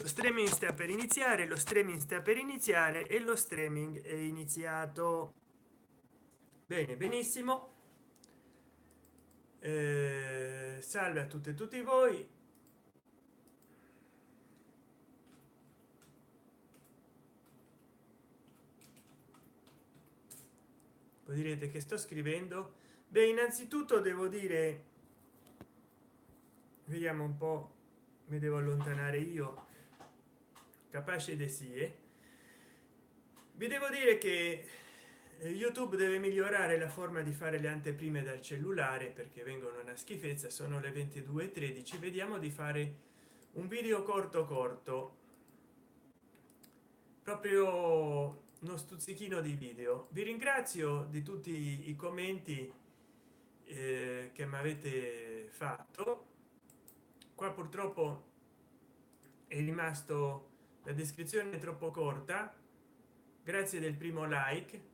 Lo streaming sta per iniziare, lo streaming sta per iniziare e lo streaming è iniziato. Bene, benissimo. Salve a tutte e tutti voi. Voi direte che sto scrivendo. Beh, innanzitutto devo dire, vediamo un po', mi devo allontanare io, capace di sì, vi devo dire che YouTube deve migliorare la forma di fare le anteprime dal cellulare perché vengono una schifezza. Sono le 22:13. Vediamo di fare un video corto, proprio uno stuzzichino di video. Vi ringrazio di tutti i commenti che mi avete fatto. Qua purtroppo è rimasto, la descrizione è troppo corta. Grazie del primo like.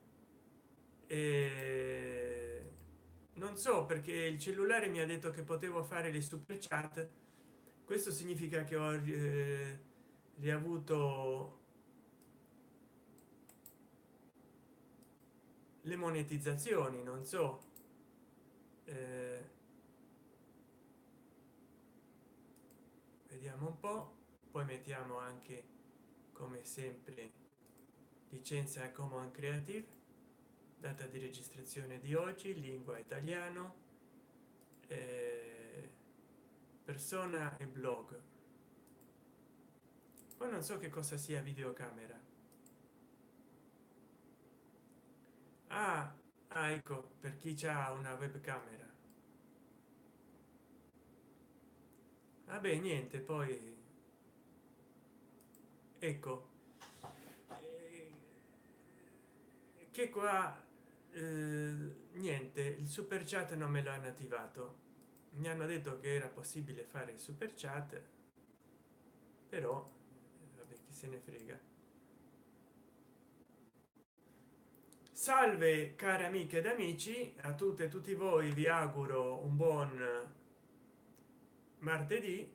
Non so perché il cellulare mi ha detto che potevo fare le super chat. Questo significa che ho riavuto le monetizzazioni, non so. eh, Vediamo un po', poi mettiamo anche come sempre licenza common creative, data di registrazione di oggi, lingua italiano, eh, persona e blog. Poi non so che cosa sia videocamera. Ah, ecco, per chi ha una webcamera. Vabbè, niente, poi ecco, eh, che qua niente, il super chat non me lo hanno attivato. Mi hanno detto che era possibile fare il super chat, però vabbè, chi se ne frega. Salve cari amiche ed amici, a tutte e tutti voi vi auguro un buon martedì.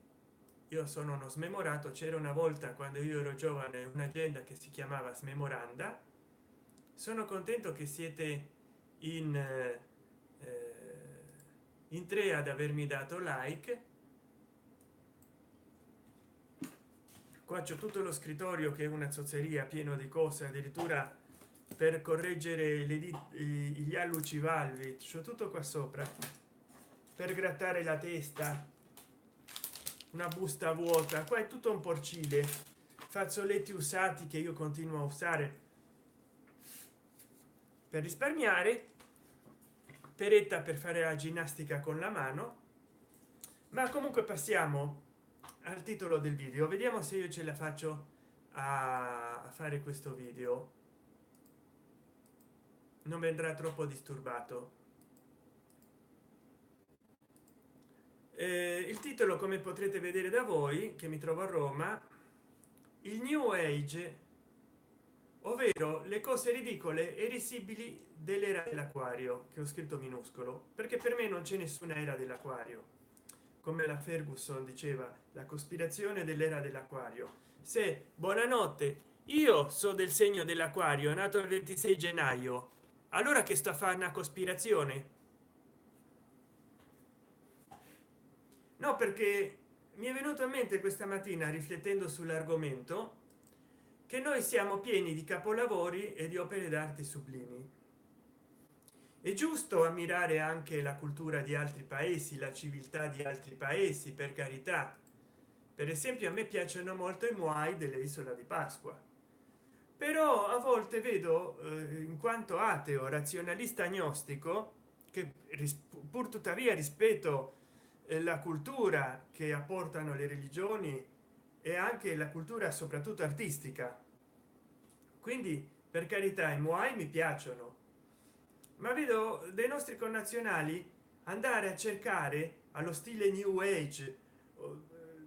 Io sono uno smemorato. C'era una volta, quando io ero giovane, un'azienda che si chiamava Smemoranda. Sono contento che siete in in tre ad avermi dato like. Qua c'è tutto lo scrittorio che è una zozzeria, pieno di cose, addirittura per correggere gli alluci valvi. C'è tutto qua sopra per grattare la testa, una busta vuota. Qua è tutto un porcile, fazzoletti usati che io continuo a usare per risparmiare, peretta per fare la ginnastica con la mano. Ma comunque passiamo al titolo del video. Vediamo se io ce la faccio a fare questo video, non vendrà troppo disturbato. Il titolo, come potrete vedere da voi che mi trovo a Roma, il new age, ovvero le cose ridicole e risibili dell'era dell'acquario, che ho scritto minuscolo perché per me non c'è nessuna era dell'acquario. Come la Ferguson diceva, la cospirazione dell'era dell'acquario. Se buonanotte, io so del segno dell'acquario, è nato il 26 gennaio, allora che sto a fare una cospirazione? No, perché mi è venuto in mente questa mattina, riflettendo sull'argomento, che noi siamo pieni di capolavori e di opere d'arte sublimi. È giusto ammirare anche la cultura di altri paesi, la civiltà di altri paesi, per carità. Per esempio, a me piacciono molto i Moai dell'isola di Pasqua, però a volte vedo, in quanto ateo razionalista agnostico, che pur tuttavia rispetto la cultura che apportano le religioni e anche la cultura soprattutto artistica. Quindi per carità i Moai mi piacciono, ma vedo dei nostri connazionali andare a cercare allo stile new age,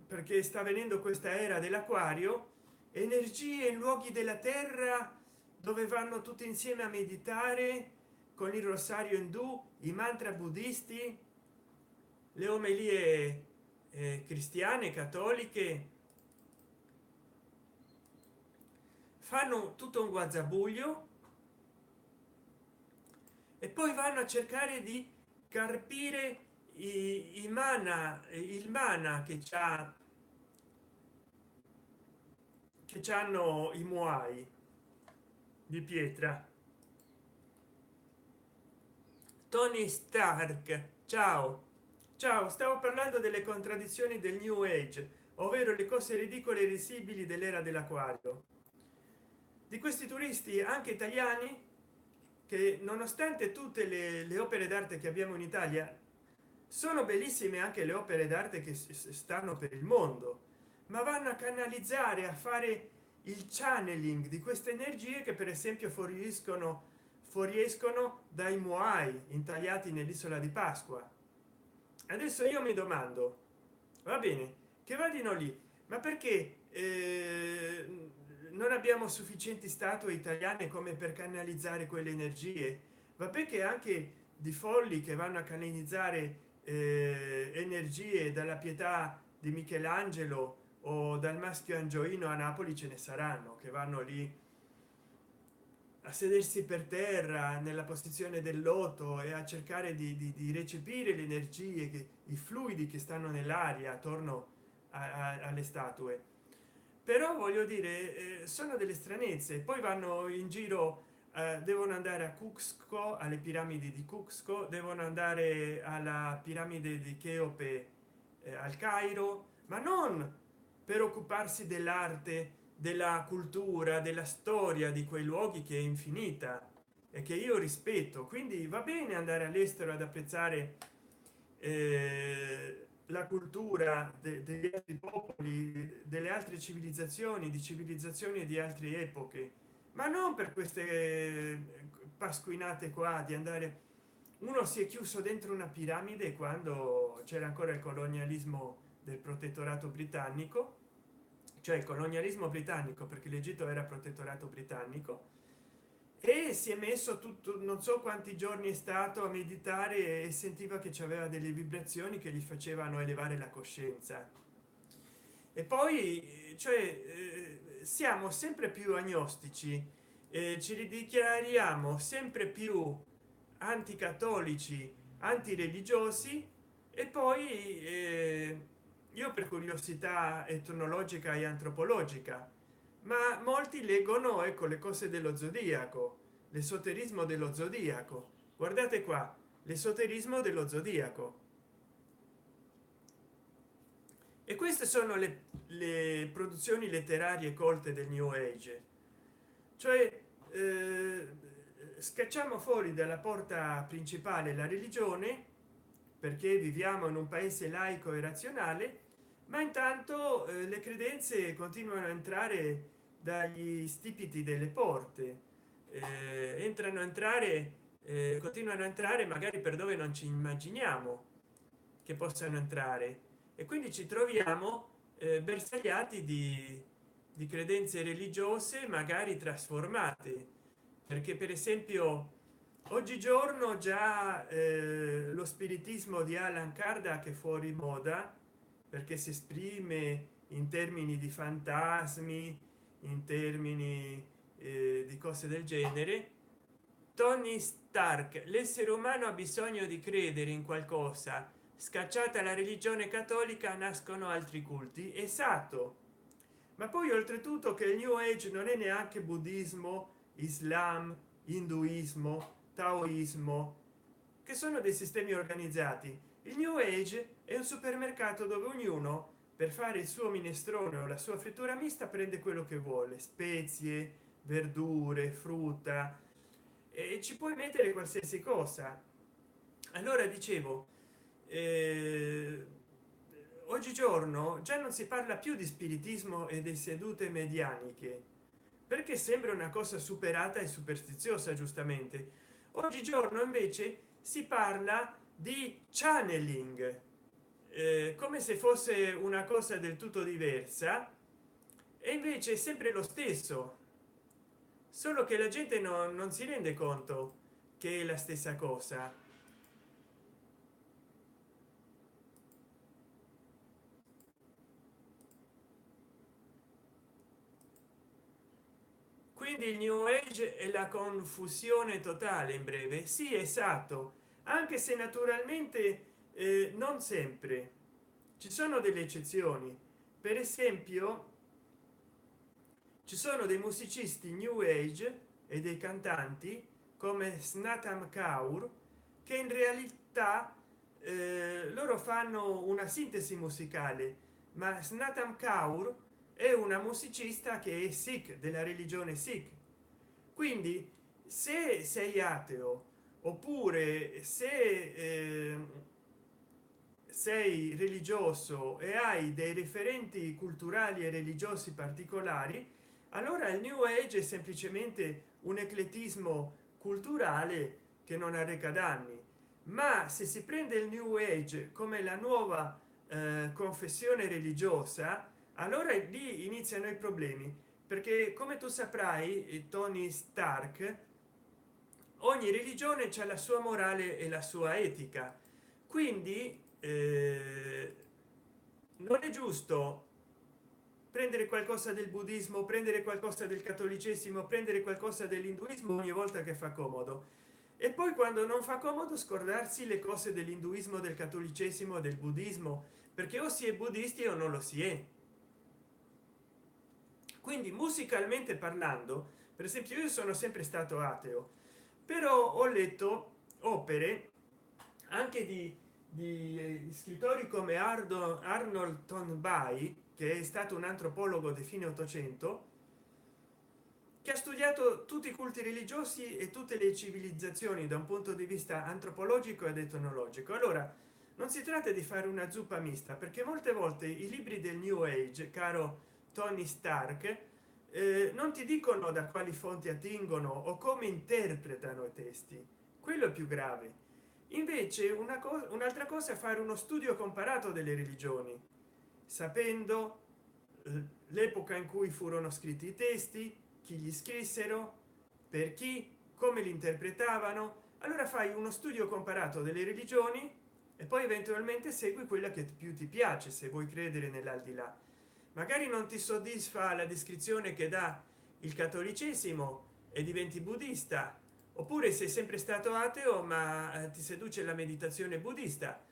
perché sta venendo questa era dell'acquario, energie in luoghi della terra dove vanno tutti insieme a meditare con il rosario indù, i mantra buddisti, le omelie cristiane cattoliche. fanno tutto un guazzabuglio e poi vanno a cercare di carpire i mana, il mana che hanno i muai di pietra. Tony Stark, ciao. Ciao, stavo parlando delle contraddizioni del new age, ovvero le cose ridicole e risibili dell'era dell'acquario, di questi turisti anche italiani che nonostante tutte le opere d'arte che abbiamo in Italia, sono bellissime anche le opere d'arte che stanno per il mondo, ma vanno a canalizzare, a fare il channeling di queste energie che per esempio fuoriescono dai muai intagliati nell'isola di Pasqua. Adesso io mi domando, va bene che vadino lì, ma perché non abbiamo sufficienti statue italiane come per canalizzare quelle energie? Va perché anche di folli che vanno a canalizzare energie dalla pietà di Michelangelo o dal maschio angioino a Napoli, ce ne saranno che vanno lì a sedersi per terra nella posizione del loto e a cercare di recepire le energie che i fluidi che stanno nell'aria attorno alle statue. Però voglio dire, sono delle stranezze. Poi vanno in giro, devono andare a Cusco, alle piramidi di Cusco, devono andare alla piramide di Cheope, al Cairo, ma non per occuparsi dell'arte, della cultura, della storia di quei luoghi che è infinita e che io rispetto. Quindi va bene andare all'estero ad apprezzare la cultura degli altri popoli, delle altre civilizzazioni, di civilizzazioni di altre epoche, ma non per queste pasquinate qua di andare. Uno si è chiuso dentro una piramide quando c'era ancora il colonialismo del protettorato britannico, cioè il colonialismo britannico, perché l'Egitto era protettorato britannico, e si è messo tutto, non so quanti giorni è stato a meditare e sentiva che c'aveva delle vibrazioni che gli facevano elevare la coscienza. E poi cioè siamo sempre più agnostici, ci dichiariamo sempre più anticattolici, antireligiosi, e poi io per curiosità etnologica e antropologica, ma molti leggono, ecco, le cose dello zodiaco, l'esoterismo dello zodiaco. Guardate qua, l'esoterismo dello zodiaco. E queste sono le produzioni letterarie colte del new age, cioè eh, scacciamo fuori dalla porta principale la religione perché viviamo in un paese laico e razionale, ma intanto le credenze continuano a entrare dagli stipiti delle porte, entrano a entrare, continuano a entrare magari per dove non ci immaginiamo che possano entrare, e quindi ci troviamo bersagliati di credenze religiose magari trasformate, perché per esempio oggigiorno già lo spiritismo di Alan Kardec è fuori moda perché si esprime in termini di fantasmi, in termini di cose del genere. Tony Stark, l'essere umano ha bisogno di credere in qualcosa, scacciata la religione cattolica nascono altri culti. Esatto, ma poi oltretutto che il new age non è neanche buddismo, islam, induismo, taoismo, che sono dei sistemi organizzati. Il new age è un supermercato dove ognuno per fare il suo minestrone o la sua frittura mista prende quello che vuole, spezie, verdure, frutta, e ci puoi mettere qualsiasi cosa. Allora dicevo, eh, oggigiorno già non si parla più di spiritismo e di sedute medianiche, perché sembra una cosa superata e superstiziosa. Giustamente oggigiorno invece si parla di channeling, come se fosse una cosa del tutto diversa, e invece è sempre lo stesso, solo che la gente non si rende conto che è la stessa cosa. quindi il new age è la confusione totale in breve. Sì, esatto, anche se naturalmente non sempre, ci sono delle eccezioni. Per esempio ci sono dei musicisti new age e dei cantanti come Snatam Kaur che in realtà loro fanno una sintesi musicale, ma Snatam Kaur è una musicista che è sikh, della religione sikh. Quindi se sei ateo oppure se sei religioso e hai dei referenti culturali e religiosi particolari, allora il new age è semplicemente un eclettismo culturale che non arreca danni. Ma se si prende il new age come la nuova confessione religiosa, allora lì iniziano i problemi, perché come tu saprai, Tony Stark, ogni religione c'è la sua morale e la sua etica. Quindi non è giusto prendere qualcosa del buddismo, prendere qualcosa del cattolicesimo, prendere qualcosa dell'induismo ogni volta che fa comodo, e poi quando non fa comodo scordarsi le cose dell'induismo, del cattolicesimo, del buddismo, perché o si è buddisti o non lo si è. Quindi musicalmente parlando, per esempio, io sono sempre stato ateo, però ho letto opere anche di scrittori come Arnold Toynbee, che è stato un antropologo di fine 800, che ha studiato tutti i culti religiosi e tutte le civilizzazioni da un punto di vista antropologico ed etnologico. Allora non si tratta di fare una zuppa mista, perché molte volte i libri del new age, caro Tony Stark, non ti dicono da quali fonti attingono o come interpretano i testi. Quello è più grave. Invece un'altra cosa è fare uno studio comparato delle religioni, sapendo l'epoca in cui furono scritti i testi, chi gli scrissero, per chi, come li interpretavano. Allora fai uno studio comparato delle religioni e poi eventualmente segui quella che più ti piace, se vuoi credere nell'aldilà. Magari non ti soddisfa la descrizione che dà il cattolicesimo e diventi buddista, oppure sei sempre stato ateo ma ti seduce la meditazione buddista.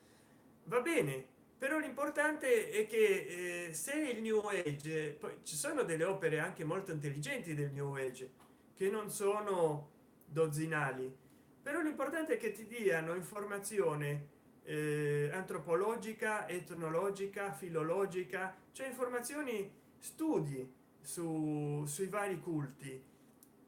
Va bene, però l'importante è che se il new age, poi ci sono delle opere anche molto intelligenti del new age che non sono dozzinali, però l'importante è che ti diano informazione antropologica, etnologica, filologica, cioè informazioni, studi sui vari culti,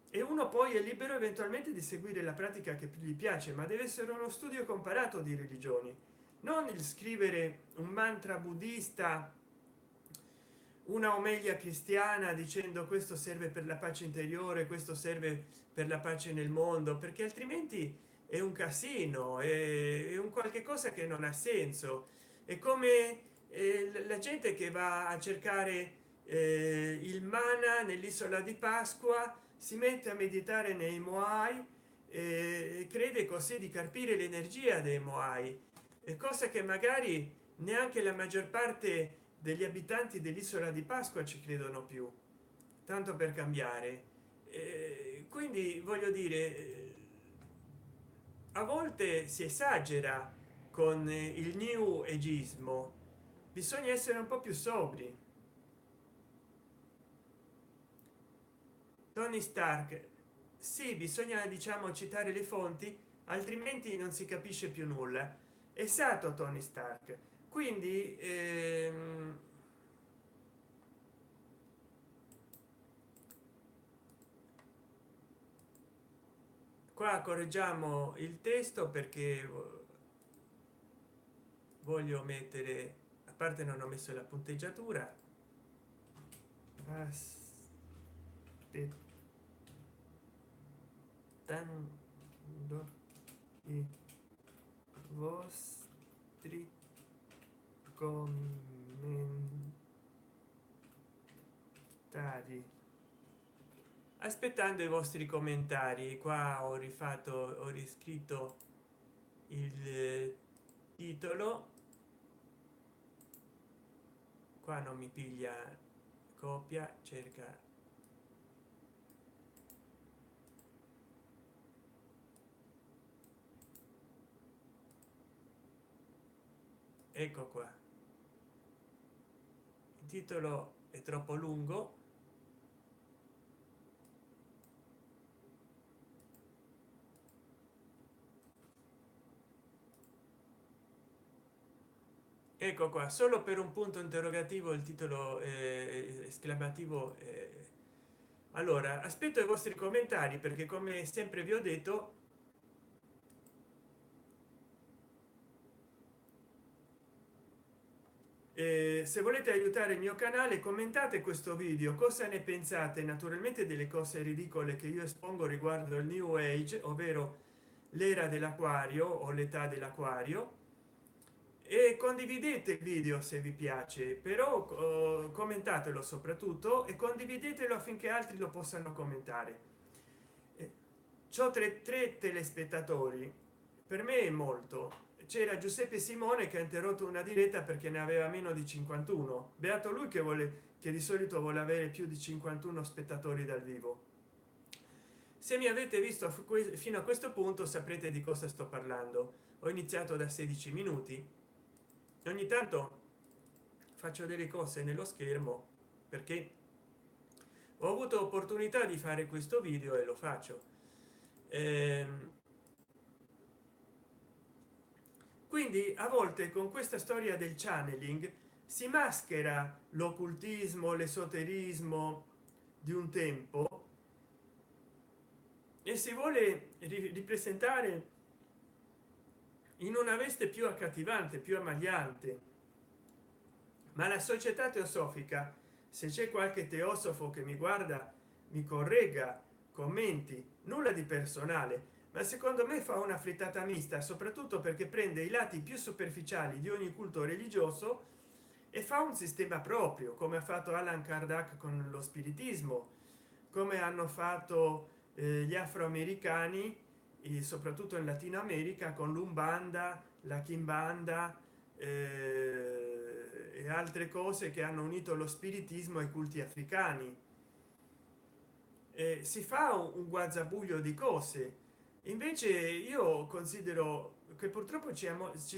e uno poi è libero eventualmente di seguire la pratica che più gli piace, ma deve essere uno studio comparato di religioni, non il scrivere un mantra buddista, una omelia cristiana dicendo questo serve per la pace interiore, questo serve per la pace nel mondo, perché altrimenti è un casino, è un qualche cosa che non ha senso. È come la gente che va a cercare il mana nell'isola di Pasqua, si mette a meditare nei moai e crede così di carpire l'energia dei moai, cosa che magari neanche la maggior parte degli abitanti dell'isola di Pasqua ci credono più, tanto per cambiare. Quindi voglio dire, a volte si esagera con il new ageismo, bisogna essere un po' più sobri. Tony Stark, sì, bisogna, diciamo, citare le fonti, altrimenti non si capisce più nulla. Esatto, Tony Stark. Quindi qua correggiamo il testo perché voglio mettere, a parte non ho messo la punteggiatura, aspettando i vostri commentari, aspettando i vostri commentari. Qua ho rifatto, ho riscritto il titolo, qua non mi piglia copia, cerca ecco qua, il titolo è troppo lungo. Ecco qua, solo per un punto interrogativo il titolo esclamativo. Allora aspetto i vostri commentari perché come sempre vi ho detto, se volete aiutare il mio canale commentate questo video, cosa ne pensate naturalmente delle cose ridicole che io espongo riguardo il new age, ovvero l'era dell'acquario o l'età dell'acquario, e condividete il video se vi piace, però commentatelo soprattutto e condividetelo affinché altri lo possano commentare. C'ho tre telespettatori, per me è molto. C'era Giuseppe Simone che ha interrotto una diretta perché ne aveva meno di 51. Beato lui che vuole, che di solito vuole avere più di 51 spettatori dal vivo. Se mi avete visto fino a questo punto saprete di cosa sto parlando. Ho iniziato da 16 minuti. Ogni tanto faccio delle cose nello schermo perché ho avuto opportunità di fare questo video e lo faccio. Quindi a volte con questa storia del channeling si maschera l'occultismo, l'esoterismo di un tempo e si vuole ripresentare in una veste più accattivante, più ammagliante. Ma la società teosofica, se c'è qualche teosofo che mi guarda, mi corregga, commenti, nulla di personale, ma secondo me fa una frittata mista, soprattutto perché prende i lati più superficiali di ogni culto religioso e fa un sistema proprio, come ha fatto Allan Kardec con lo spiritismo, come hanno fatto gli afroamericani, soprattutto in Latino America, con l'Umbanda, la Kimbanda e altre cose che hanno unito lo spiritismo ai culti africani. Si fa un guazzabuglio di cose. Invece io considero che purtroppo ci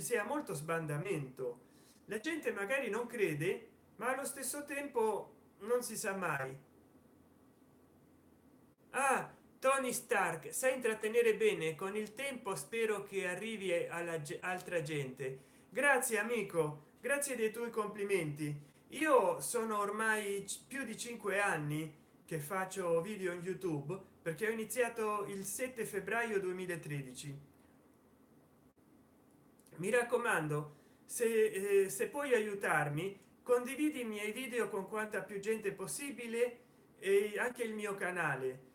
sia molto sbandamento. La gente magari non crede, ma allo stesso tempo non si sa mai. Ah, Tony Stark sa intrattenere bene, con il tempo spero che arrivi alla altra gente. Grazie amico, grazie dei tuoi complimenti. Io sono ormai più di 5 anni che faccio video in YouTube perché ho iniziato il 7 febbraio 2013. Mi raccomando, se puoi aiutarmi, condividi i miei video con quanta più gente possibile e anche il mio canale.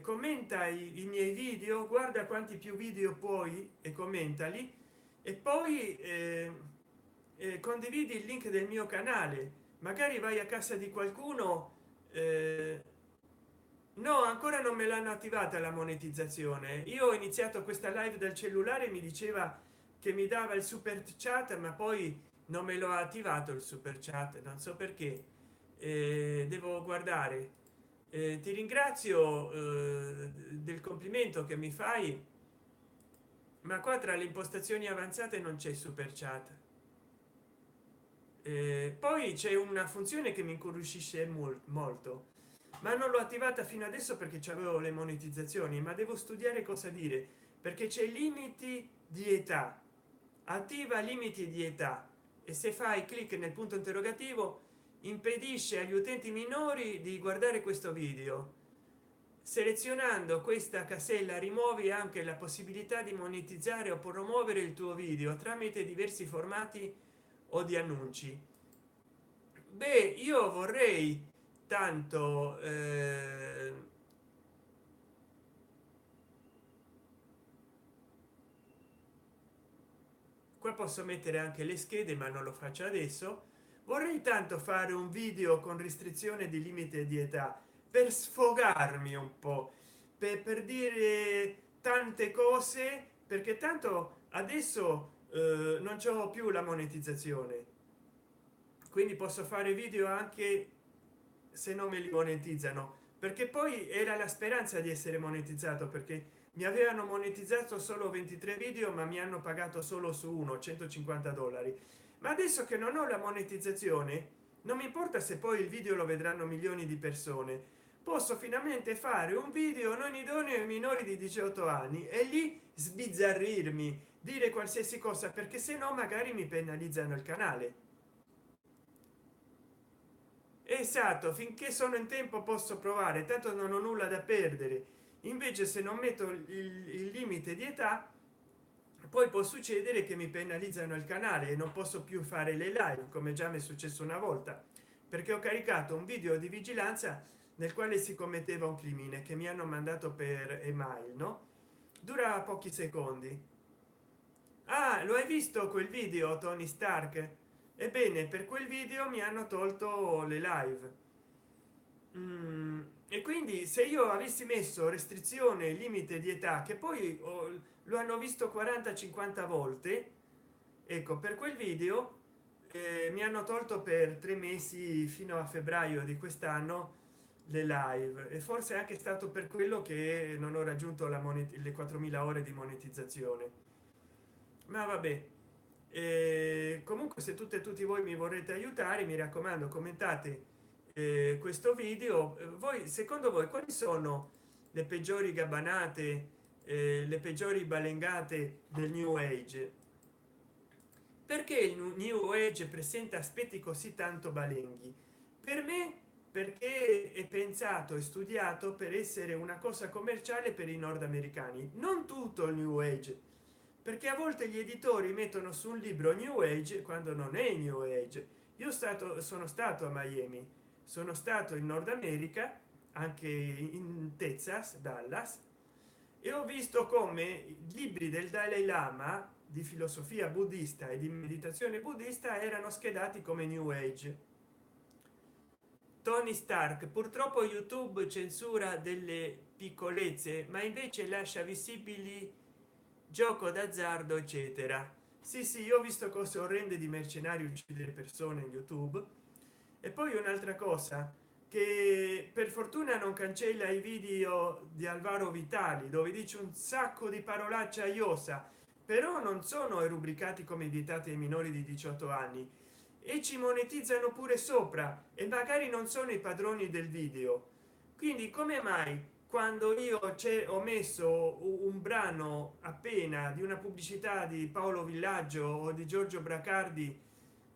Commenta i miei video, guarda quanti più video puoi e commentali, e poi condividi il link del mio canale. Magari vai a casa di qualcuno. No, ancora non me l'hanno attivata la monetizzazione. Io ho iniziato questa live dal cellulare, mi diceva che mi dava il super chat, ma poi non me l'ho attivato il super chat, non so perché. Devo guardare. Ti ringrazio del complimento che mi fai, ma qua tra le impostazioni avanzate non c'è super chat. Poi c'è una funzione che mi incuriosisce molto, ma non l'ho attivata fino adesso perché c'avevo le monetizzazioni, ma devo studiare cosa dire, perché c'è limiti di età. Attiva limiti di età, e se fai clic nel punto interrogativo impedisce agli utenti minori di guardare questo video. Selezionando questa casella rimuovi anche la possibilità di monetizzare o promuovere il tuo video tramite diversi formati o di annunci. Beh, io vorrei tanto qua posso mettere anche le schede, ma non lo faccio adesso. Vorrei tanto fare un video con restrizione di limite di età per sfogarmi un po', per dire tante cose, perché tanto adesso non c'ho più la monetizzazione, quindi posso fare video anche se non me li monetizzano, perché poi era la speranza di essere monetizzato, perché mi avevano monetizzato solo 23 video, ma mi hanno pagato solo su uno $150. ma adesso che non ho la monetizzazione non mi importa se poi il video lo vedranno milioni di persone, posso finalmente fare un video non idoneo ai minori di 18 anni e lì sbizzarrirmi, dire qualsiasi cosa, perché se no magari mi penalizzano il canale. Esatto, finché sono in tempo posso provare, tanto non ho nulla da perdere. Invece se non metto il limite di età, poi può succedere che mi penalizzano il canale e non posso più fare le live, come già mi è successo una volta, perché ho caricato un video di vigilanza nel quale si commetteva un crimine che mi hanno mandato per email, no? Dura pochi secondi. Ah, lo hai visto quel video, Tony Stark? Ebbene, per quel video mi hanno tolto le live. E quindi se io avessi messo restrizione limite di età, che poi lo hanno visto 40-50 volte, ecco, per quel video mi hanno tolto per 3 mesi fino a febbraio di quest'anno le live, e forse è anche stato per quello che non ho raggiunto le 4000 ore di monetizzazione. Ma vabbè, comunque se tutte e tutti voi mi vorrete aiutare, mi raccomando, commentate questo video. Voi, secondo voi, quali sono le peggiori gabbanate, le peggiori balengate del new age? Perché il new age presenta aspetti così tanto balenghi? Per me, perché è pensato e studiato per essere una cosa commerciale per i nordamericani, non tutto il new age, perché a volte gli editori mettono su un libro new age quando non è new age. Io sono stato a Miami, sono stato in Nord America, anche in Texas, Dallas, e ho visto come libri del Dalai Lama di filosofia buddista e di meditazione buddista erano schedati come new age. Tony Stark: purtroppo YouTube censura delle piccolezze ma invece lascia visibili gioco d'azzardo eccetera. Sì, sì, io ho visto cose orrende di mercenari uccidere persone in YouTube. E poi un'altra cosa, che per fortuna non cancella i video di Alvaro Vitali dove dice un sacco di parolacce a iosa, però non sono rubricati come vietati ai minori di 18 anni e ci monetizzano pure sopra, e magari non sono i padroni del video. Quindi come mai quando io ho messo un brano appena di una pubblicità di Paolo Villaggio o di Giorgio Bracardi,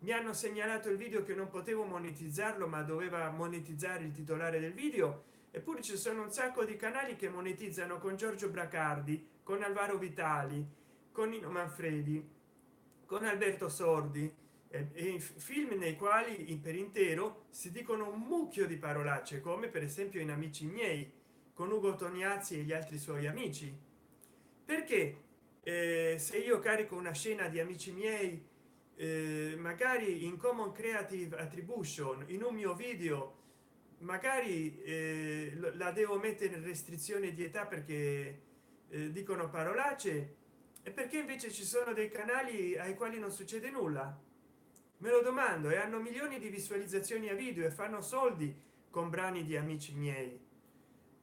mi hanno segnalato il video che non potevo monetizzarlo ma doveva monetizzare il titolare del video? Eppure ci sono un sacco di canali che monetizzano con Giorgio Bracardi, con Alvaro Vitali, con Nino Manfredi, con Alberto Sordi, e film nei quali per intero si dicono un mucchio di parolacce, come per esempio in Amici miei con Ugo Tognazzi e gli altri suoi amici. Perché se io carico una scena di Amici miei, magari in Common Creative Attribution in un mio video, magari la devo mettere in restrizione di età perché dicono parolacce, e perché invece ci sono dei canali ai quali non succede nulla? Me lo domando, e hanno milioni di visualizzazioni a video e fanno soldi con brani di Amici miei.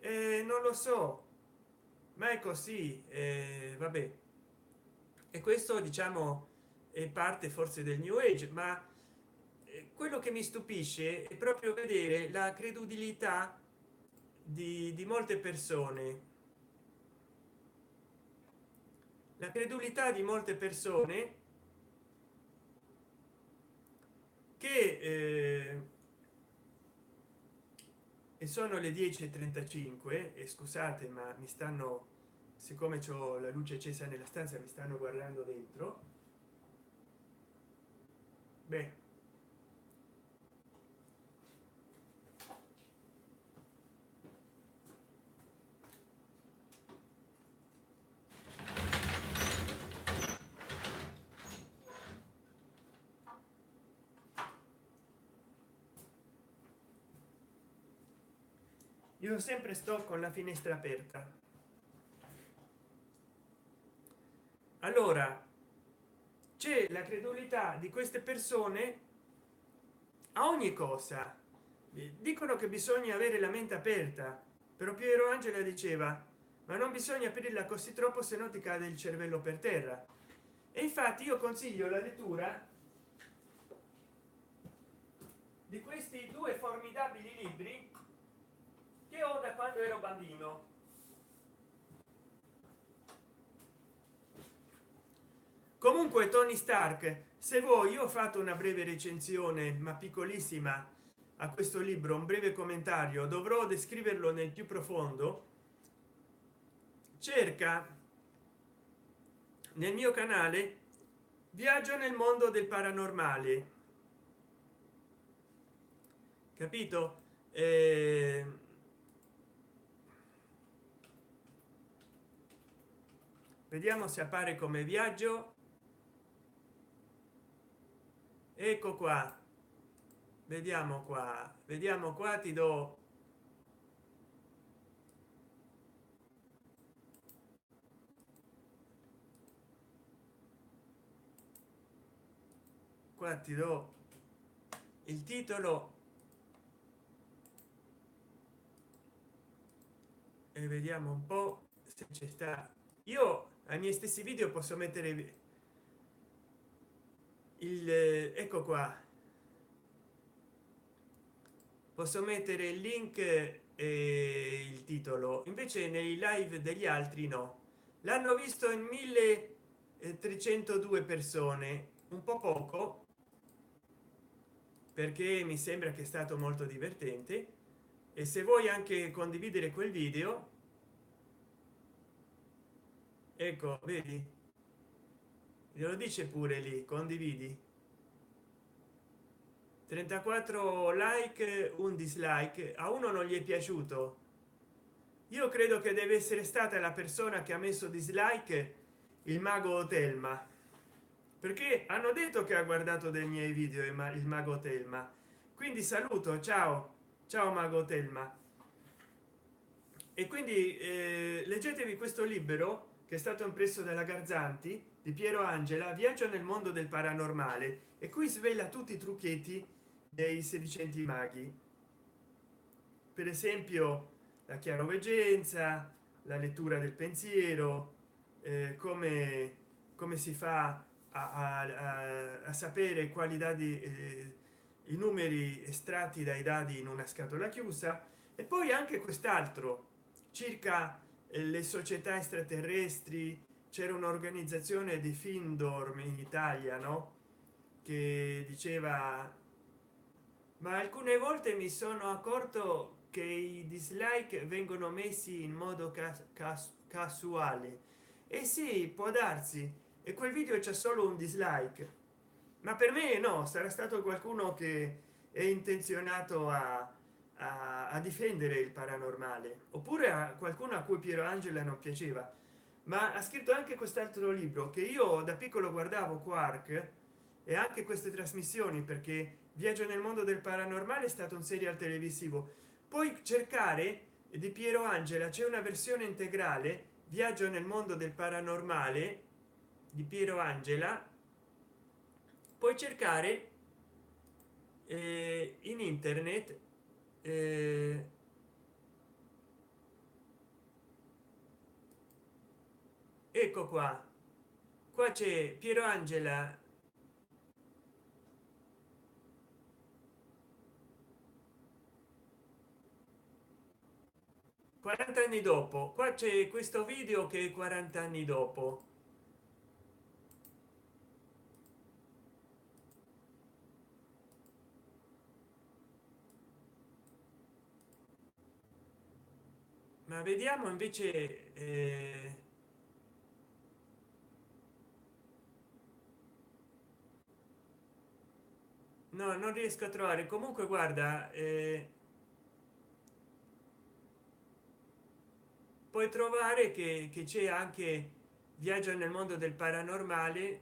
Non lo so, ma è così. Vabbè, e questo diciamo è parte forse del new age, ma quello che mi stupisce è proprio vedere la credulità di molte persone, la credulità di molte persone che e sono le 10:35 e scusate ma mi stanno, siccome c'ho la luce accesa nella stanza, mi stanno guardando dentro. Beh, io sempre sto con la finestra aperta. Allora c'è la credulità di queste persone a ogni cosa. Dicono che bisogna avere la mente aperta, però Piero Angela diceva ma non bisogna aprirla così troppo se no ti cade il cervello per terra. E infatti io consiglio la lettura di questi due formidabili libri che ho da quando ero bambino. Comunque Tony Stark, se vuoi, io ho fatto una breve recensione ma piccolissima a questo libro, un breve commentario, dovrò descriverlo nel più profondo. Cerca nel mio canale Viaggio nel mondo del paranormale, capito? Vediamo se appare come viaggio. Ecco qua, vediamo qua, ti do qua, ti do il titolo e vediamo un po' se ci sta. Io ai miei stessi video posso mettere il ecco qua, posso mettere il link e il titolo, invece nei live degli altri no, l'hanno visto in 1302 persone, un po' poco, perché mi sembra che è stato molto divertente. E se vuoi anche condividere quel video, ecco, vedi, glielo dice pure lì, condividi. 34 like, un dislike, a uno non gli è piaciuto. Io credo che deve essere stata la persona che ha messo dislike, il mago Telma, perché hanno detto che ha guardato dei miei video il mago Telma. Quindi saluto, ciao, ciao mago Telma. E quindi leggetevi questo libro che è stato impresso dalla Garzanti di Piero Angela, Viaggio nel mondo del paranormale, e qui svela tutti i trucchetti dei sedicenti maghi, per esempio la chiaroveggenza, la lettura del pensiero, come si fa a sapere quali dati, i numeri estratti dai dadi in una scatola chiusa. E poi anche quest'altro circa le società extraterrestri. C'era un'organizzazione di Findorm in Italia, no, che diceva, ma alcune volte mi sono accorto che i dislike vengono messi in modo casuale. E sì, può darsi, e quel video c'è solo un dislike, ma per me no, sarà stato qualcuno che è intenzionato a difendere il paranormale, oppure a qualcuno a cui Piero Angela non piaceva. Ma ha scritto anche quest'altro libro che io da piccolo guardavo, Quark, e anche queste trasmissioni, perché Viaggio nel mondo del paranormale è stato un serial televisivo. Puoi cercare di Piero Angela, c'è una versione integrale, Viaggio nel mondo del paranormale di Piero Angela, puoi cercare in internet, eh, ecco qua, qua c'è Piero Angela, 40 anni dopo. Qua c'è questo video che è 40 anni dopo. Ma vediamo invece, no, non riesco a trovare. Comunque guarda, puoi trovare che c'è anche Viaggio nel mondo del paranormale,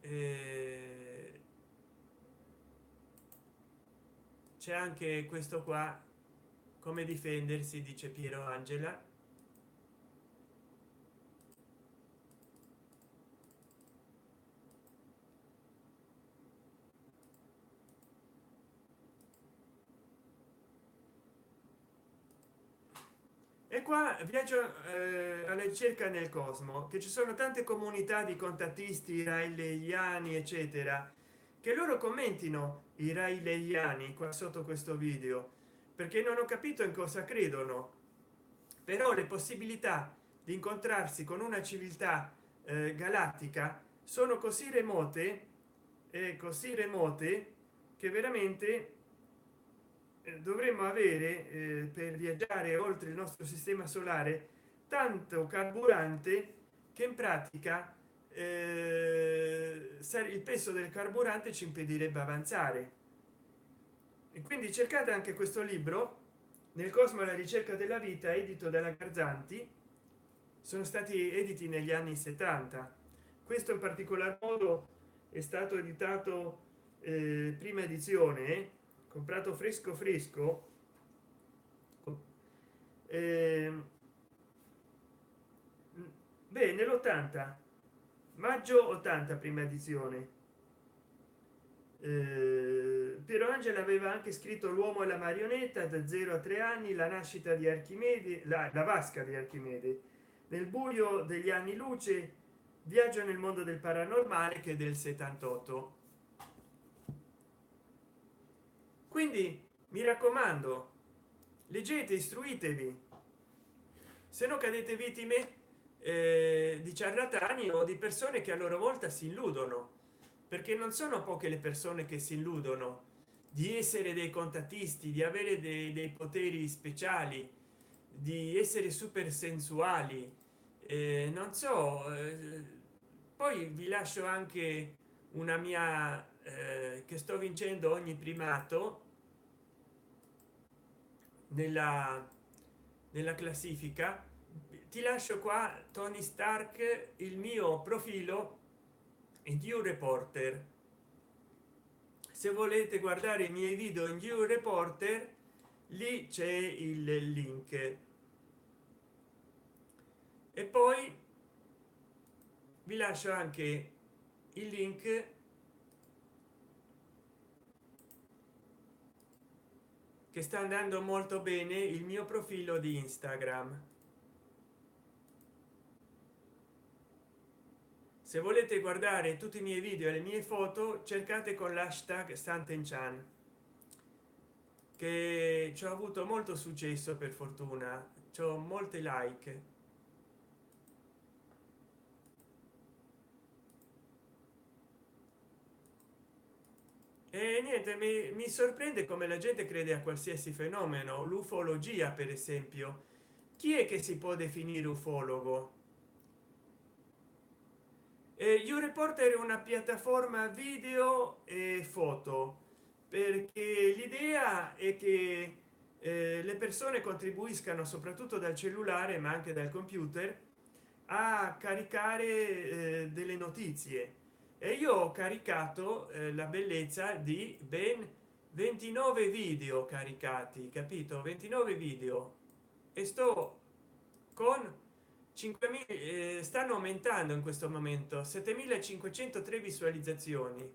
eh, c'è anche questo qua, come difendersi, dice Piero Angela. E qua viaggio alla ricerca nel cosmo, che ci sono tante comunità di contattisti raeliani eccetera, che loro commentino i raileiani qua sotto questo video, perché non ho capito in cosa credono. Però le possibilità di incontrarsi con una civiltà galattica sono così remote e così remote che veramente dovremmo avere per viaggiare oltre il nostro sistema solare tanto carburante che in pratica il peso del carburante ci impedirebbe avanzare. E quindi cercate anche questo libro, Nel cosmo alla ricerca della vita, edito dalla Garzanti. Sono stati editi negli anni 70. Questo in particolar modo è stato editato prima edizione, comprato fresco fresco, eh, beh, nell'80, maggio 80, prima edizione. Piero Angela aveva anche scritto L'uomo e la marionetta, da 0 a 3 anni, la nascita di Archimede, la vasca di Archimede, Nel buio degli anni luce, Viaggio nel mondo del paranormale, che è del 78. Quindi mi raccomando, leggete, istruitevi, se no cadete vittime di ciarlatani o di persone che a loro volta si illudono, perché non sono poche le persone che si illudono di essere dei contattisti, di avere dei poteri speciali, di essere super sensuali, non so. Poi vi lascio anche una mia che sto vincendo ogni primato nella classifica. Ti lascio qua Tony Stark, il mio profilo in New Reporter. Se volete guardare i miei video in New Reporter, lì c'è il link. E poi vi lascio anche il link che sta andando molto bene, il mio profilo di Instagram. Se volete guardare tutti i miei video e le mie foto, cercate con l'hashtag Santenchan, che ci ho avuto molto successo, per fortuna, c'ho molte like. E niente, mi sorprende come la gente crede a qualsiasi fenomeno. L'ufologia, per esempio, chi è che si può definire ufologo? YouReporter è una piattaforma video e foto, perché l'idea è che le persone contribuiscano soprattutto dal cellulare ma anche dal computer a caricare delle notizie, e io ho caricato la bellezza di ben 29 video caricati, capito? 29 video, e sto con 5.000, stanno aumentando in questo momento 7.503 visualizzazioni.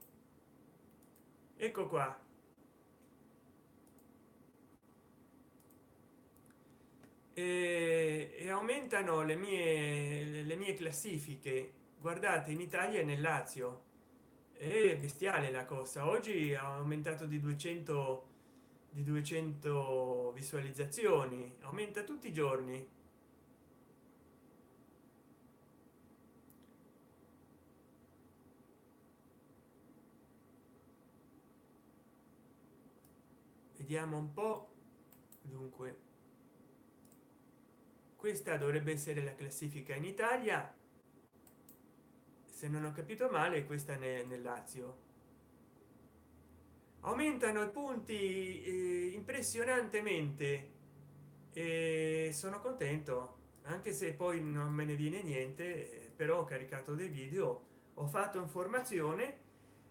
Ecco qua. E aumentano le mie classifiche. Guardate, in Italia e nel Lazio è bestiale la cosa. Oggi ha aumentato di 200 visualizzazioni, aumenta tutti i giorni. Vediamo un po'. Dunque, questa dovrebbe essere la classifica in Italia, se non ho capito male. Questa nel Lazio aumentano i punti impressionantemente, e sono contento, anche se poi non me ne viene niente. Però ho caricato dei video, ho fatto informazione.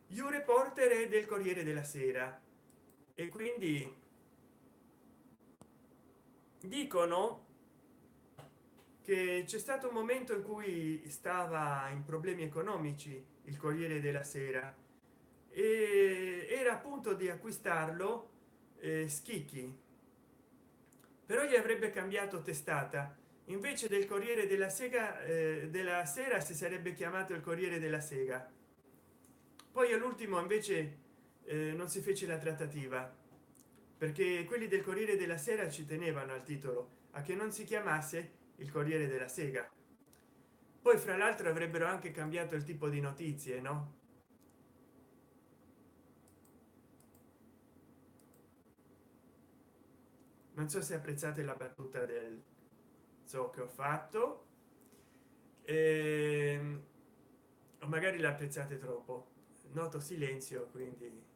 YouReporter è del Corriere della Sera, e quindi dicono che c'è stato un momento in cui stava in problemi economici il Corriere della Sera, e era a punto di acquistarlo Schicchi, però gli avrebbe cambiato testata. Invece del Corriere della Sera si sarebbe chiamato il Corriere della Sega. poi all'ultimo invece non si fece la trattativa perché quelli del Corriere della Sera ci tenevano al titolo a che non si chiamasse il Corriere della Sega. Poi fra l'altro avrebbero anche cambiato il tipo di notizie, no? Non so se apprezzate la battuta del zoo che ho fatto, ehm, o magari la apprezzate troppo. Noto silenzio, quindi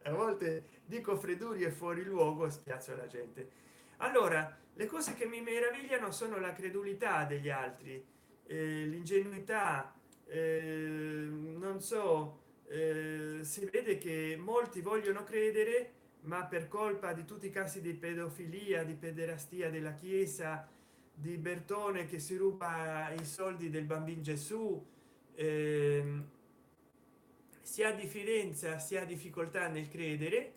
a volte dico fredduri e fuori luogo, spiazzo la gente. Allora, le cose che mi meravigliano sono la credulità degli altri, l'ingenuità, non so, si vede che molti vogliono credere, ma per colpa di tutti i casi di pedofilia, di pederastia della chiesa, di Bertone che si ruba i soldi del bambino Gesù, ehm, si ha diffidenza, si ha difficoltà nel credere,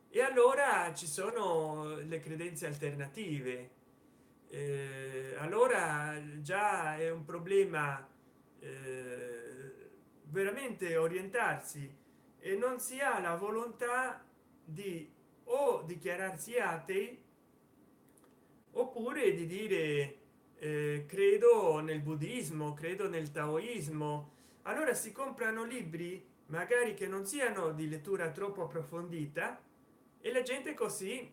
e allora ci sono le credenze alternative. Allora già è un problema veramente orientarsi, e non si ha la volontà di o dichiararsi atei oppure di dire credo nel buddismo, credo nel taoismo. Allora si comprano libri magari che non siano di lettura troppo approfondita, e la gente così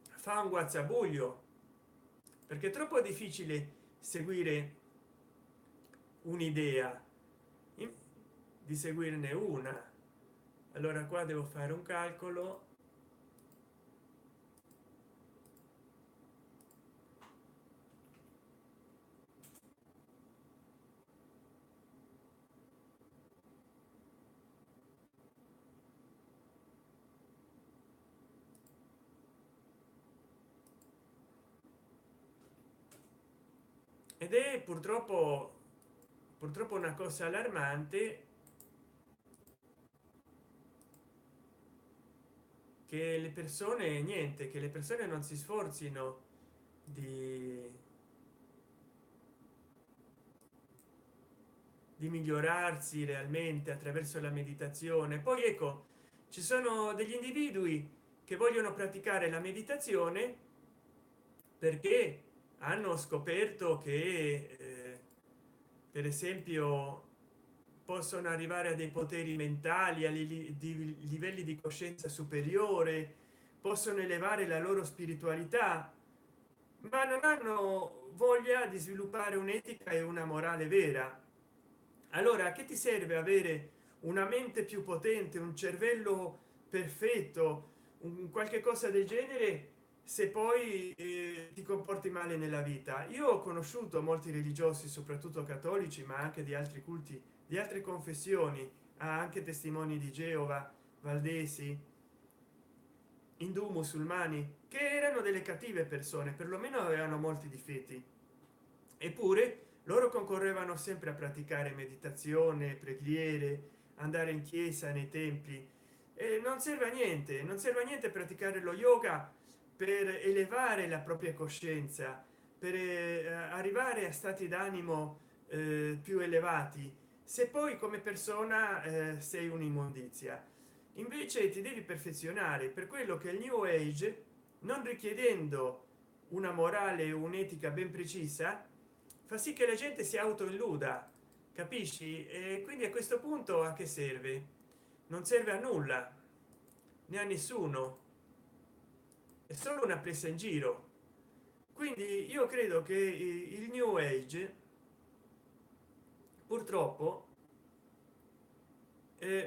fa un guazzabuglio, perché è troppo difficile seguire un'idea, di seguirne una. Allora qua devo fare un calcolo. Ed è purtroppo una cosa allarmante che le persone niente, che le persone non si sforzino di migliorarsi realmente attraverso la meditazione. Poi ecco, ci sono degli individui che vogliono praticare la meditazione perché hanno scoperto che per esempio possono arrivare a dei poteri mentali, di livelli di coscienza superiore, possono elevare la loro spiritualità, ma non hanno voglia di sviluppare un'etica e una morale vera. Allora, a che ti serve avere una mente più potente, un cervello perfetto, un qualche cosa del genere, se poi ti comporti male nella vita? Io ho conosciuto molti religiosi, soprattutto cattolici, ma anche di altri culti, di altre confessioni, anche testimoni di Geova, valdesi, indù, musulmani, che erano delle cattive persone, perlomeno avevano molti difetti, eppure loro concorrevano sempre a praticare meditazione, preghiere, andare in chiesa, nei templi. E non serve a niente, non serve a niente praticare lo yoga per elevare la propria coscienza, per arrivare a stati d'animo più elevati, se poi come persona sei un'immondizia. Invece ti devi perfezionare, per quello che il new age, non richiedendo una morale e un'etica ben precisa, fa sì che la gente si autoilluda, capisci? E quindi a questo punto a che serve? Non serve a nulla, né a nessuno, è solo una presa in giro. Quindi io credo che il new age purtroppo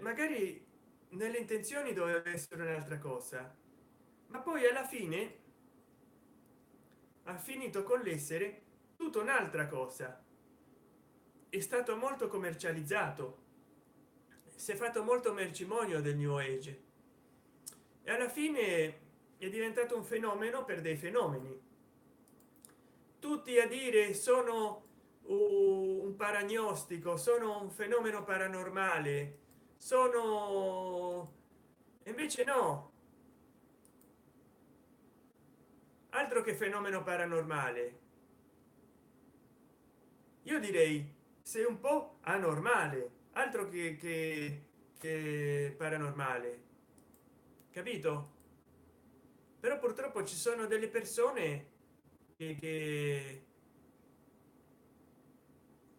magari nelle intenzioni doveva essere un'altra cosa, ma poi alla fine ha finito con l'essere tutta un'altra cosa. È stato molto commercializzato, si è fatto molto mercimonio del new age, e alla fine è diventato un fenomeno per dei fenomeni, tutti a dire sono un paragnostico, sono un fenomeno paranormale, sono, e invece no, altro che fenomeno paranormale. Io direi sei un po' anormale, altro che paranormale, capito? Però purtroppo ci sono delle persone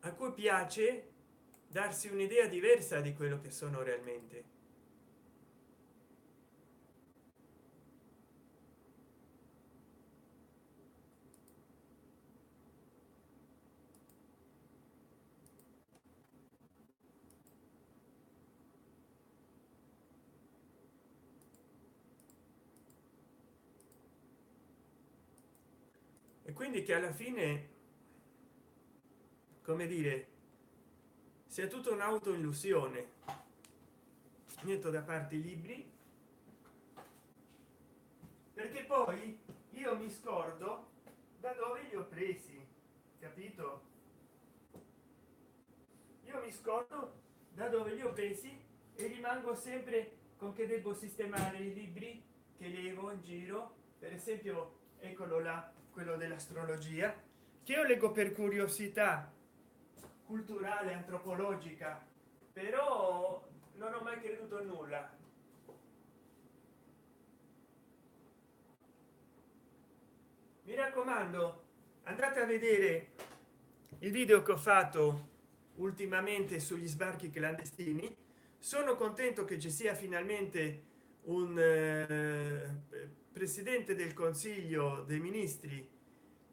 a cui piace darsi un'idea diversa di quello che sono realmente. E quindi che alla fine, come dire, sia tutta un'autoillusione. Metto da parte i libri perché poi io mi scordo da dove li ho presi, capito? Io mi scordo da dove li ho presi e rimango sempre con che devo sistemare i libri che levo in giro. Per esempio, eccolo là, quello dell'astrologia, che io leggo per curiosità culturale, antropologica, però non ho mai creduto a nulla. Mi raccomando, andate a vedere il video che ho fatto ultimamente sugli sbarchi clandestini. Sono contento che ci sia finalmente un presidente del consiglio dei ministri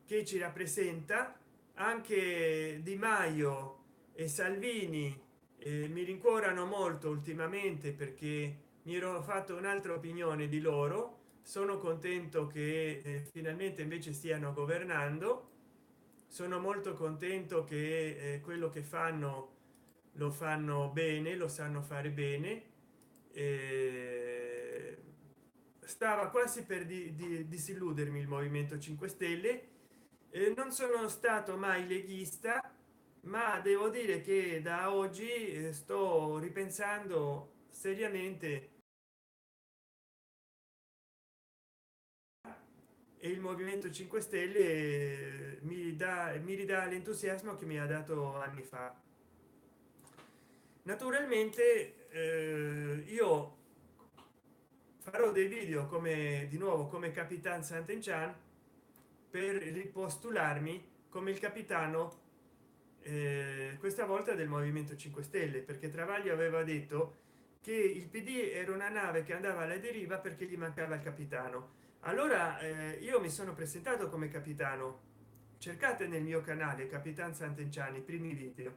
che ci rappresenta. Anche Di Maio e Salvini mi rincuorano molto ultimamente, perché mi ero fatto un'altra opinione di loro. Sono contento che finalmente invece stiano governando. Sono molto contento che quello che fanno lo fanno bene, lo sanno fare bene. eh, Stava quasi per disilludermi il movimento 5 stelle. Non sono stato mai leghista, ma devo dire che da oggi sto ripensando seriamente, e il movimento 5 stelle mi ridà l'entusiasmo che mi ha dato anni fa. Naturalmente io farò dei video come di nuovo come capitan Sant'Enchan per ripostularmi come il capitano, questa volta del movimento 5 stelle, perché Travaglio aveva detto che il PD era una nave che andava alla deriva perché gli mancava il capitano. Allora io mi sono presentato come capitano. Cercate nel mio canale Capitan Sant'Enchan i primi video,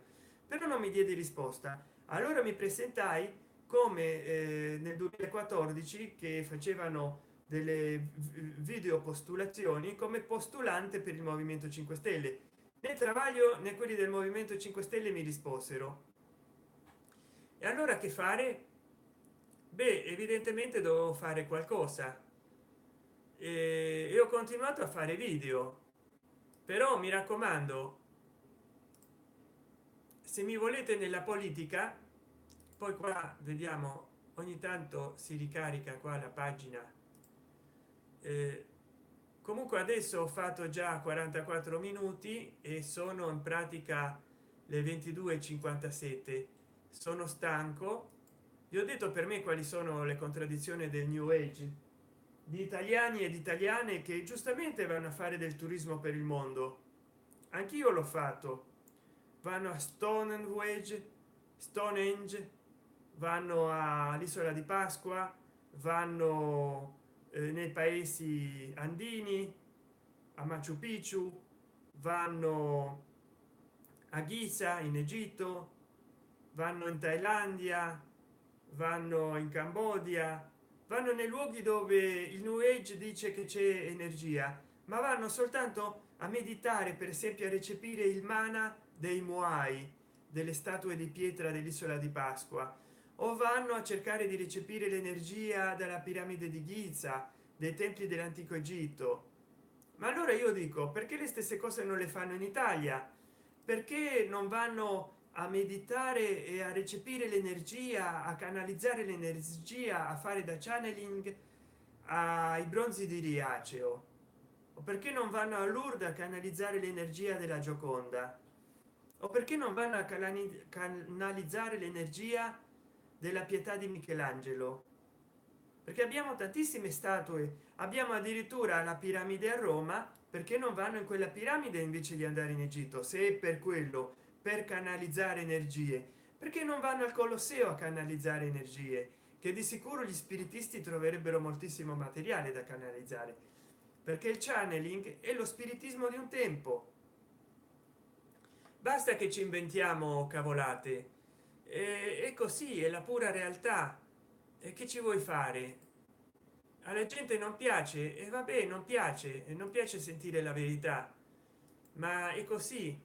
però non mi diede risposta. Allora mi presentai come nel 2014, che facevano delle video postulazioni, come postulante per il movimento 5 stelle. Né Travaglio né quelli del movimento 5 stelle mi risposero. E allora che fare? Beh, evidentemente dovevo fare qualcosa, e ho continuato a fare video. Però mi raccomando, se mi volete nella politica, poi qua vediamo, ogni tanto si ricarica qua la pagina. eh, Comunque adesso ho fatto già 44 minuti e sono in pratica le 22:57. Sono stanco. Vi ho detto per me quali sono le contraddizioni del new age, di italiani ed italiane che giustamente vanno a fare del turismo per il mondo. Anch'io l'ho fatto. Vanno a Stonehenge, vanno all'isola di Pasqua, vanno nei paesi andini, a Machu Picchu, vanno a Giza in Egitto, vanno in Thailandia, vanno in Cambogia, vanno nei luoghi dove il new age dice che c'è energia, ma vanno soltanto a meditare, per esempio a recepire il mana dei Moai, delle statue di pietra dell'isola di Pasqua, o vanno a cercare di recepire l'energia dalla piramide di Giza, dei templi dell'antico Egitto. Ma allora io dico, perché le stesse cose non le fanno in Italia? Perché non vanno a meditare e a recepire l'energia, a canalizzare l'energia, a fare da channeling ai bronzi di Riaceo? O perché non vanno a Lourdes a canalizzare l'energia della Gioconda? o perché non vanno a canalizzare l'energia della pietà di Michelangelo, perché abbiamo tantissime statue, abbiamo addirittura la piramide a Roma, perché non vanno in quella piramide invece di andare in Egitto? Se è per quello, per canalizzare energie, perché non vanno al Colosseo a canalizzare energie, che di sicuro gli spiritisti troverebbero moltissimo materiale da canalizzare, perché il channeling è lo spiritismo di un tempo. Basta che ci inventiamo cavolate, è così, è la pura realtà. E che ci vuoi fare? Alla gente non piace e vabbè, non piace e non piace sentire la verità, ma è così.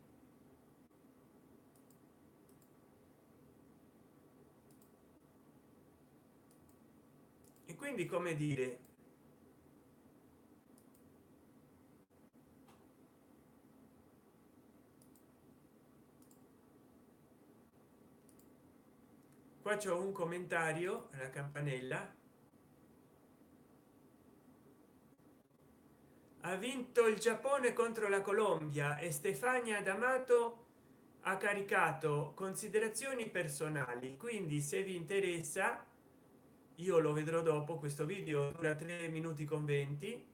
E quindi, come dire, qua c'è un commentario alla campanella: ha vinto il Giappone contro la Colombia e Stefania D'Amato ha caricato considerazioni personali, quindi se vi interessa io lo vedrò dopo. Questo video dura 3 minuti con 20.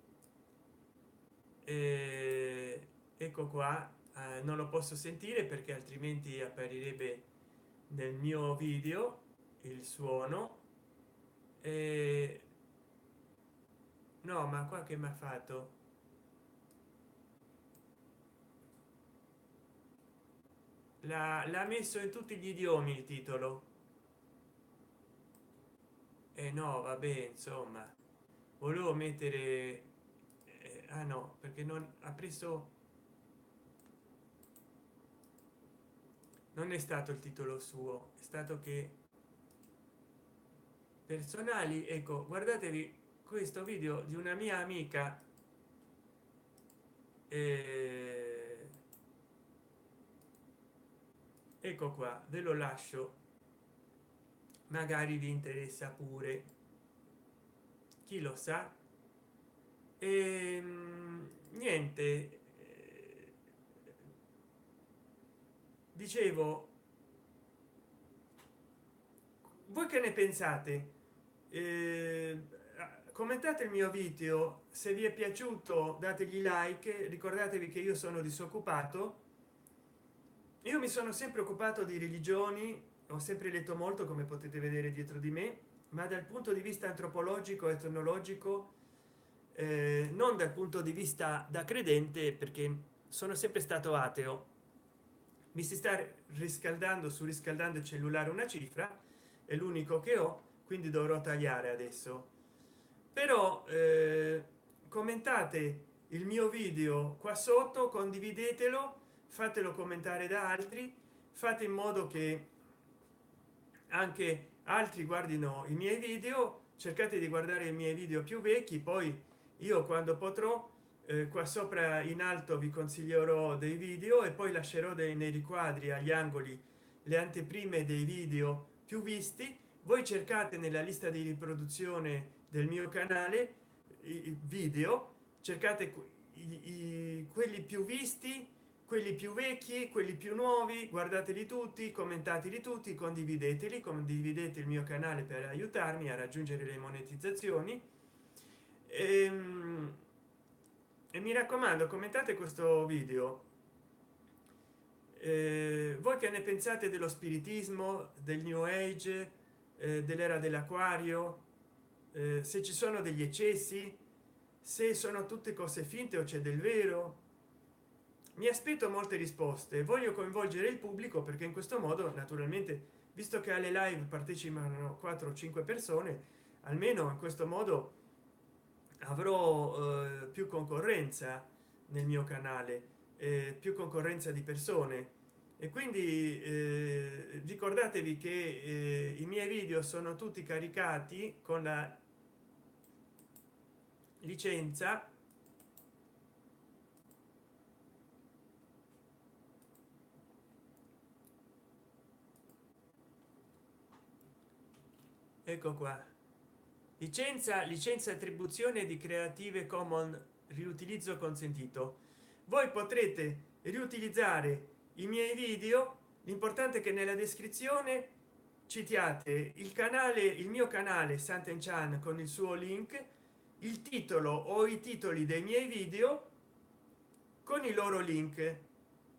Ecco qua. Non lo posso sentire perché altrimenti apparirebbe nel mio video il suono. eh, no, ma qua che mi ha fatto, l'ha messo in tutti gli idiomi il titolo. E no, vabbè, insomma, volevo mettere ah no, perché non ha preso, non è stato il titolo suo, è stato che personali. Ecco, guardatevi questo video di una mia amica, eh, ecco qua, ve lo lascio, magari vi interessa pure, chi lo sa. Niente, dicevo, voi che ne pensate? Commentate il mio video, se vi è piaciuto dategli like, ricordatevi che io sono disoccupato. Io mi sono sempre occupato di religioni, ho sempre letto molto, come potete vedere dietro di me, ma dal punto di vista antropologico e etnologico, non dal punto di vista da credente, perché sono sempre stato ateo. Mi si sta riscaldando, surriscaldando il cellulare una cifra, è l'unico che ho, quindi dovrò tagliare adesso. Però commentate il mio video qua sotto, condividetelo, fatelo commentare da altri, fate in modo che anche altri guardino i miei video. Cercate di guardare i miei video più vecchi, poi io quando potrò, qua sopra in alto vi consiglierò dei video e poi lascerò nei riquadri agli angoli le anteprime dei video più visti. Voi cercate nella lista di riproduzione del mio canale i video, cercate quelli più visti, quelli più vecchi, quelli più nuovi, guardateli tutti, commentateli tutti, condivideteli, condividete il mio canale per aiutarmi a raggiungere le monetizzazioni. E mi raccomando, commentate questo video. Voi che ne pensate dello spiritismo, del new age, dell'era dell'acquario, se ci sono degli eccessi, se sono tutte cose finte o c'è del vero? Mi aspetto molte risposte, voglio coinvolgere il pubblico, perché in questo modo, naturalmente, visto che alle live partecipano 4 o 5 persone, almeno in questo modo avrò più concorrenza nel mio canale, più concorrenza di persone. E quindi ricordatevi che i miei video sono tutti caricati con la licenza, ecco qua, licenza attribuzione di Creative Commons riutilizzo consentito. Voi potrete riutilizzare i miei video, l'importante è che nella descrizione citiate il canale, il mio canale Santen Chan con il suo link, il titolo o i titoli dei miei video con i loro link.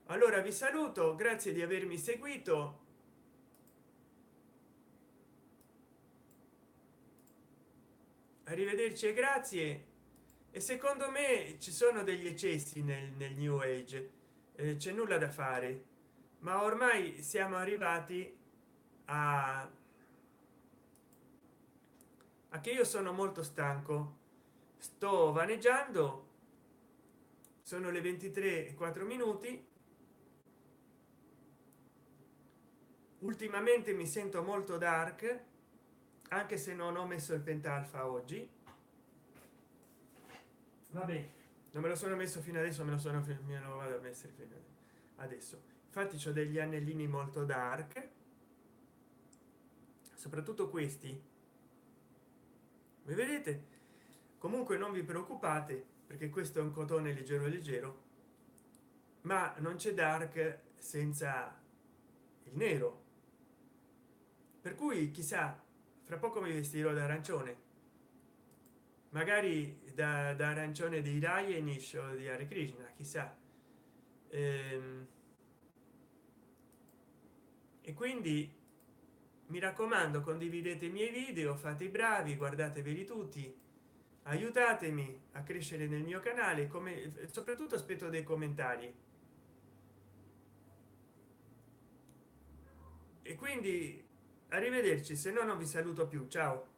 Allora vi saluto, grazie di avermi seguito, arrivederci e grazie. E secondo me ci sono degli eccessi nel new age, c'è nulla da fare, ma ormai siamo arrivati a che io sono molto stanco, sto vaneggiando, sono le 23:04. Ultimamente mi sento molto dark, anche se non ho messo il pentalfa oggi. Vabbè, non me lo sono messo fino adesso, me lo vado a mettere fino adesso. Infatti ho degli anellini molto dark, soprattutto questi, vi vedete. Comunque non vi preoccupate, perché questo è un cotone leggero leggero, ma non c'è dark senza il nero, per cui chissà, fra poco mi vestirò d'arancione, magari da arancione di Rajenish o di Hare Krishna, chissà. E quindi mi raccomando, condividete i miei video, fate i bravi, guardateveli tutti, aiutatemi a crescere nel mio canale, come soprattutto aspetto dei commentari. E quindi arrivederci, se no non vi saluto più, ciao.